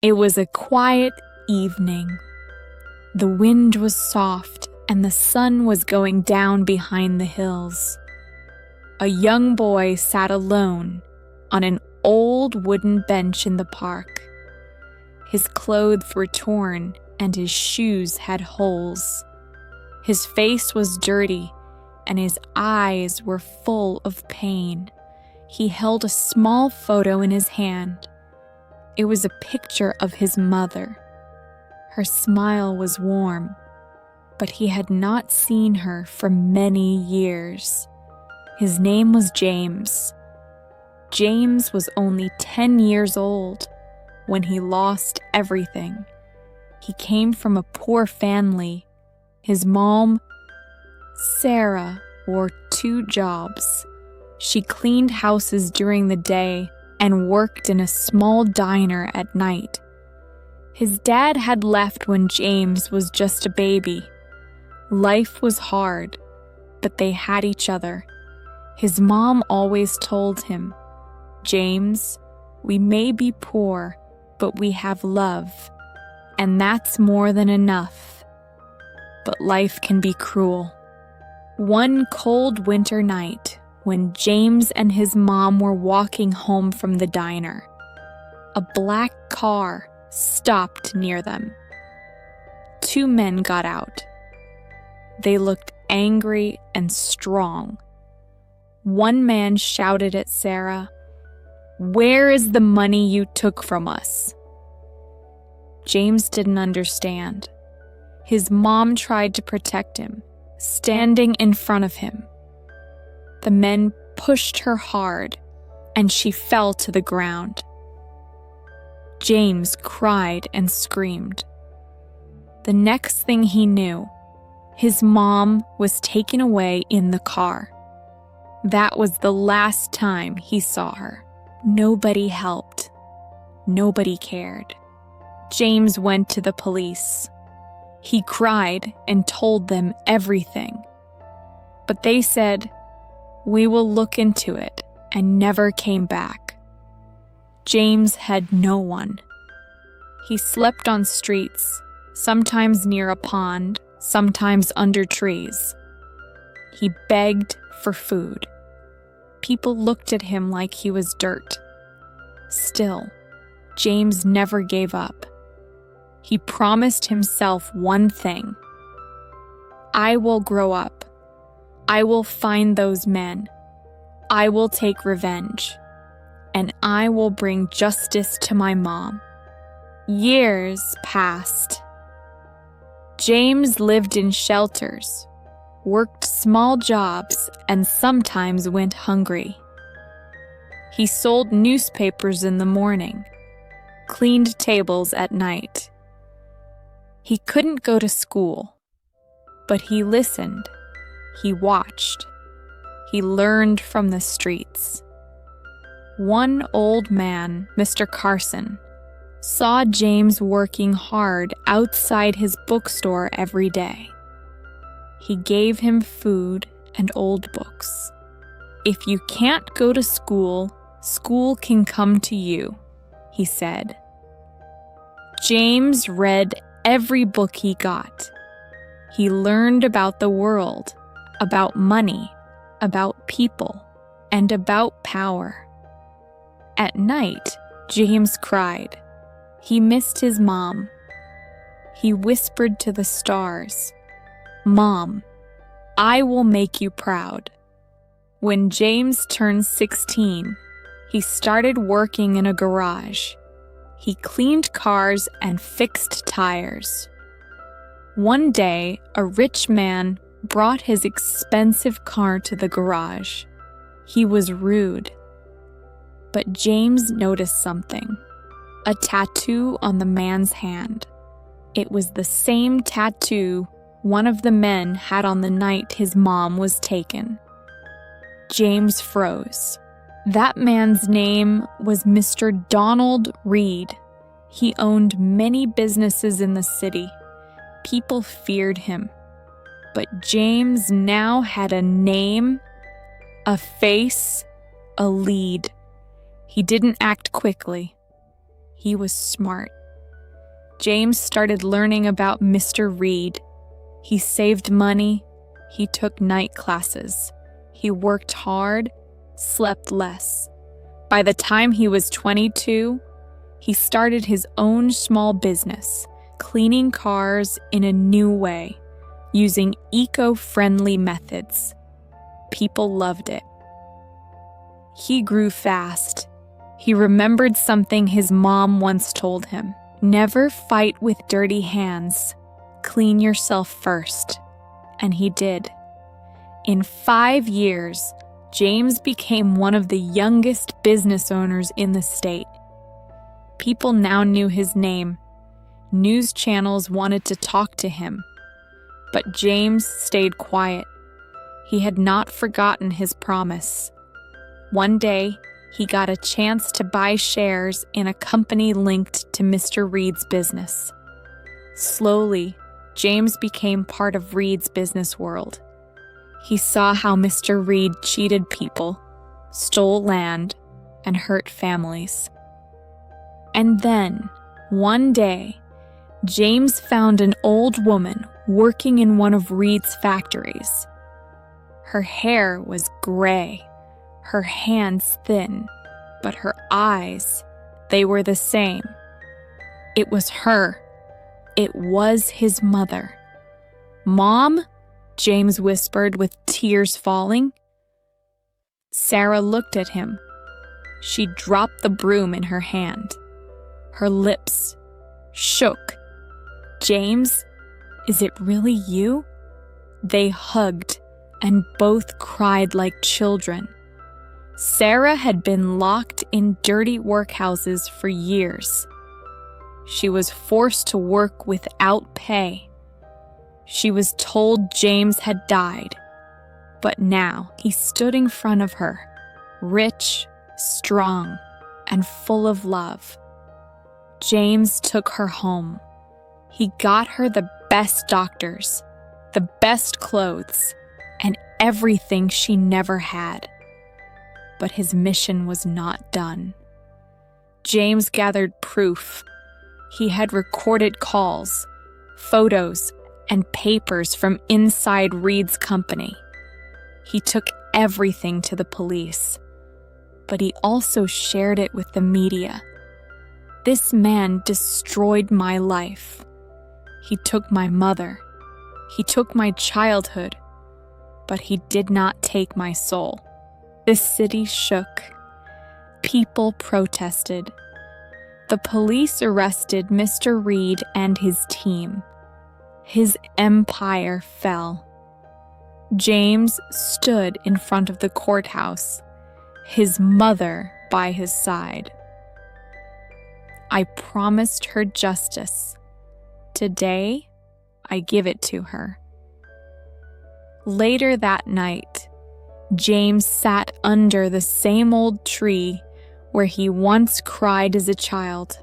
It was a quiet evening. The wind was soft and the sun was going down behind the hills. A young boy sat alone on an old wooden bench in the park. His clothes were torn and his shoes had holes. His face was dirty and his eyes were full of pain. He held a small photo in his hand. It was a picture of his mother. Her smile was warm, but he had not seen her for many years. His name was James. James was only 10 years old when he lost everything. He came from a poor family. His mom, Sarah, wore 2 jobs. She cleaned houses during the day and worked in a small diner at night. His dad had left when James was just a baby. Life was hard, but they had each other. His mom always told him, "James, we may be poor, but we have love, and that's more than enough." But life can be cruel. One cold winter night, when James and his mom were walking home from the diner, a black car stopped near them. 2 men got out. They looked angry and strong. One man shouted at Sarah, "Where is the money you took from us?" James didn't understand. His mom tried to protect him, standing in front of him. The men pushed her hard, and she fell to the ground. James cried and screamed. The next thing he knew, his mom was taken away in the car. That was the last time he saw her. Nobody helped. Nobody cared. James went to the police. He cried and told them everything. But they said, "We will look into it," and never came back. James had no one. He slept on streets, sometimes near a pond, sometimes under trees. He begged for food. People looked at him like he was dirt. Still, James never gave up. He promised himself one thing: "I will grow up. I will find those men. I will take revenge. And I will bring justice to my mom." Years passed. James lived in shelters, worked small jobs, and sometimes went hungry. He sold newspapers in the morning, cleaned tables at night. He couldn't go to school, but he listened. He watched. He learned from the streets. One old man, Mr. Carson, saw James working hard outside his bookstore every day. He gave him food and old books. "If you can't go to school, school can come to you," he said. James read every book he got. He learned about the world, about money, about people, and about power. At night, James cried. He missed his mom. He whispered to the stars, "Mom, I will make you proud." When James turned 16, he started working in a garage. He cleaned cars and fixed tires. One day, a rich man brought his expensive car to the garage. He was rude. But James noticed something: a tattoo on the man's hand. It was the same tattoo one of the men had on the night his mom was taken. James froze. That man's name was Mr. Donald Reed. He owned many businesses in the city. People feared him. But James now had a name, a face, a lead. He didn't act quickly. He was smart. James started learning about Mr. Reed. He saved money. He took night classes. He worked hard, slept less. By the time he was 22, he started his own small business, cleaning cars in a new way, using eco-friendly methods. People loved it. He grew fast. He remembered something his mom once told him. Never fight with dirty hands. Clean yourself first. And he did. In 5 years, James became one of the youngest business owners in the state. People now knew his name. News channels wanted to talk to him. But James stayed quiet. He had not forgotten his promise. One day, he got a chance to buy shares in a company linked to Mr. Reed's business. Slowly, James became part of Reed's business world. He saw how Mr. Reed cheated people, stole land, and hurt families. And then, one day, James found an old woman working in one of Reed's factories. Her hair was gray, her hands thin, but her eyes, they were the same. It was her. It was his mother. "Mom?" James whispered with tears falling. Sarah looked at him. She dropped the broom in her hand. Her lips shook. "James, is it really you?" They hugged and both cried like children. Sarah had been locked in dirty workhouses for years. She was forced to work without pay. She was told James had died, but now he stood in front of her, rich, strong, and full of love. James took her home. He got her the best doctors, the best clothes, and everything she never had. But his mission was not done. James gathered proof. He had recorded calls, photos, and papers from inside Reed's company. He took everything to the police, but he also shared it with the media. This man destroyed my life. He took my mother. He took my childhood, but he did not take my soul. The city shook. People protested. The police arrested Mr. Reed and his team. His empire fell. James stood in front of the courthouse, his mother by his side. I promised her justice. Today, I give it to her. Later that night, James sat under the same old tree where he once cried as a child.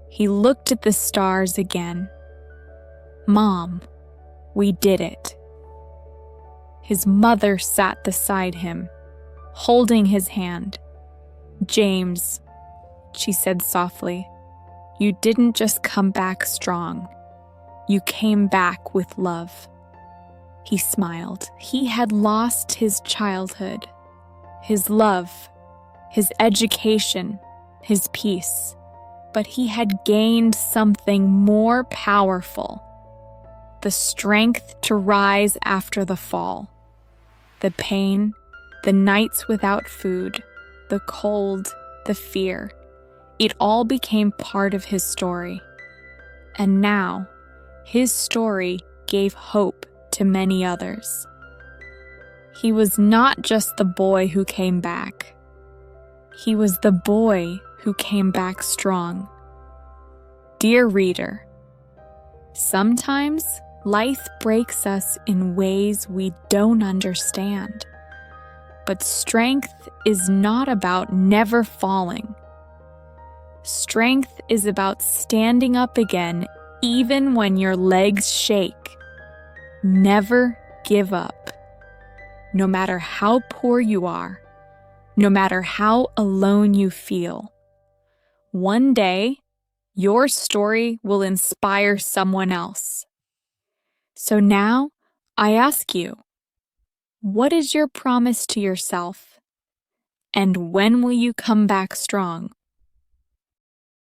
He looked at the stars again. "Mom, we did it." His mother sat beside him, holding his hand. "James," she said softly, "you didn't just come back strong. You came back with love." He smiled. He had lost his childhood, his love, his education, his peace, but he had gained something more powerful: the strength to rise after the fall. The pain, the nights without food, the cold, the fear, it all became part of his story. And now, his story gave hope to many others. He was not just the boy who came back. He was the boy who came back strong. Dear reader, sometimes life breaks us in ways we don't understand. But strength is not about never falling. Strength is about standing up again even when your legs shake. Never give up. No matter how poor you are, no matter how alone you feel. One day, Your story will inspire someone else. So now, I ask you, what is your promise to yourself? And when will you come back strong?